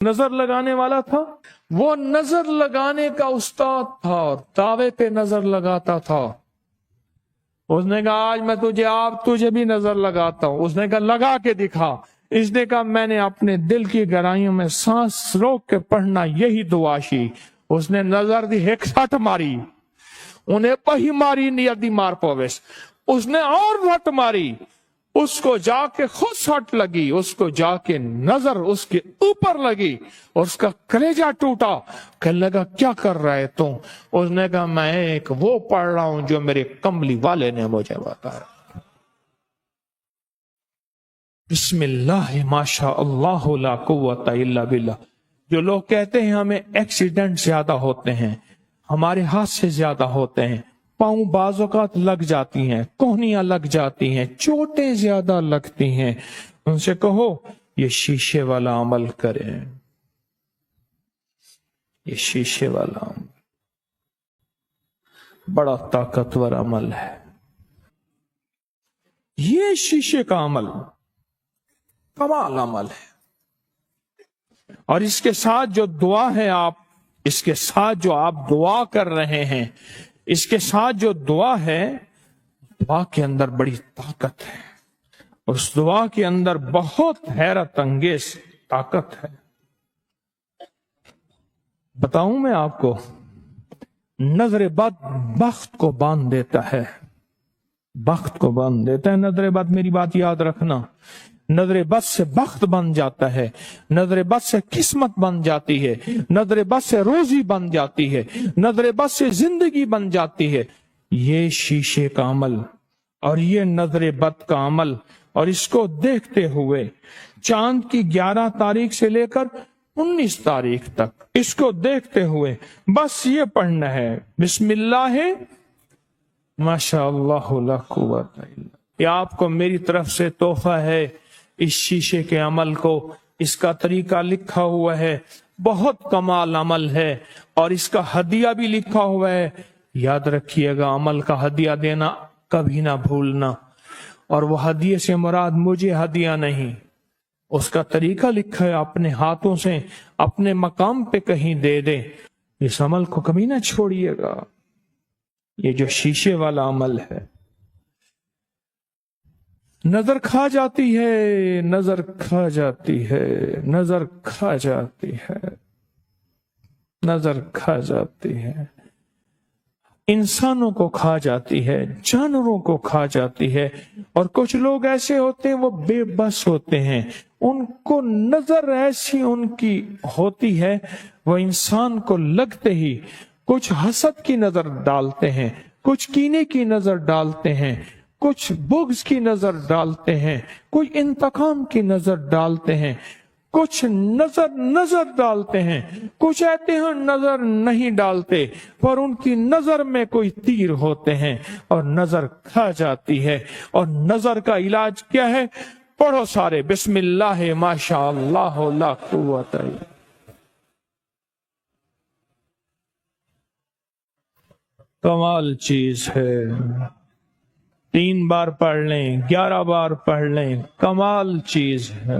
نظر لگانے والا تھا، وہ نظر لگانے کا استاد تھا اور دعوے پہ نظر لگاتا تھا۔ اس نے کہا آج میں تجھے بھی نظر لگاتا ہوں۔ اس نے کہا لگا کے دکھا۔ اس نے کہا میں نے اپنے دل کی گہرائیوں میں سانس روک کے پڑھنا یہی دعا شی۔ اس نے نظر دی ایک سٹ ماری، انہیں پہی ماری نیتی مار پویس۔ اس نے اور سٹ ماری، اس کو جا کے خود سٹ لگی، اس کو جا کے نظر اس کے اوپر لگی اور اس کا کلیجہ ٹوٹا۔ کہنے لگا کیا کر رہا ہے تم؟ اس نے کہا میں ایک وہ پڑھ رہا ہوں جو میرے کملی والے نے مجھے بتایا۔ بسم اللہ ماشاء اللہ لا قوت الا باللہ۔ جو لوگ کہتے ہیں ہمیں ایکسیڈنٹ زیادہ ہوتے ہیں، ہمارے ہاتھ سے زیادہ ہوتے ہیں، پاؤں بعض اوقات لگ جاتی ہیں، کوہنیاں لگ جاتی ہیں، چوٹیں زیادہ لگتی ہیں، ان سے کہو یہ شیشے والا عمل کریں، یہ شیشے والا عمل بڑا طاقتور عمل ہے۔ یہ شیشے کا عمل کمال عمل ہے، اور اس کے ساتھ جو دعا ہے اس کے ساتھ جو آپ دعا کر رہے ہیں، اس کے ساتھ جو دعا ہے، دعا کے اندر بڑی طاقت ہے، اس دعا کے اندر بہت حیرت انگیز طاقت ہے۔ بتاؤں میں آپ کو، نظر بد بخت کو باندھ دیتا ہے، بخت کو باندھ دیتا ہے نظر بد۔ میری بات یاد رکھنا، نظر بد سے بخت بن جاتا ہے، نظر بد سے قسمت بن جاتی ہے، نظر بد سے روزی بن جاتی ہے، نظر بد سے زندگی بن جاتی ہے۔ یہ شیشے کا عمل اور یہ نظر بد کا عمل، اور اس کو دیکھتے ہوئے چاند کی 11 تاریخ سے لے کر 19 تاریخ تک اس کو دیکھتے ہوئے بس یہ پڑھنا ہے، بسم اللہ ماشاء اللہ لا قوت الا۔ یہ آپ کو میری طرف سے تحفہ ہے، اس شیشے کے عمل کو، اس کا طریقہ لکھا ہوا ہے، بہت کمال عمل ہے، اور اس کا ہدیہ بھی لکھا ہوا ہے۔ یاد رکھیے گا، عمل کا ہدیہ دینا کبھی نہ بھولنا، اور وہ ہدیے سے مراد مجھے ہدیہ نہیں، اس کا طریقہ لکھا ہے، اپنے ہاتھوں سے اپنے مقام پہ کہیں دے دے۔ اس عمل کو کبھی نہ چھوڑیے گا، یہ جو شیشے والا عمل ہے۔ نظر کھا جاتی ہے، نظر کھا جاتی ہے، نظر کھا جاتی ہے، نظر کھا جاتی ہے، انسانوں کو کھا جاتی ہے، جانوروں کو کھا جاتی ہے، اور کچھ لوگ ایسے ہوتے ہیں وہ بے بس ہوتے ہیں، ان کو نظر ایسی ان کی ہوتی ہے، وہ انسان کو لگتے ہی کچھ حسد کی نظر ڈالتے ہیں، کچھ کینے کی نظر ڈالتے ہیں، کچھ بغض کی نظر ڈالتے ہیں، کچھ انتقام کی نظر ڈالتے ہیں، کچھ نظر ڈالتے ہیں، کچھ ایسے ہیں نظر نہیں ڈالتے، پر ان کی نظر میں کوئی تیر ہوتے ہیں اور نظر کھا جاتی ہے۔ اور نظر کا علاج کیا ہے؟ پڑھو سارے، بسم اللہ ماشاء اللہ لا قوت الا۔ کمال چیز ہے، 3 بار پڑھ لیں، 11 بار پڑھ لیں، کمال چیز ہے۔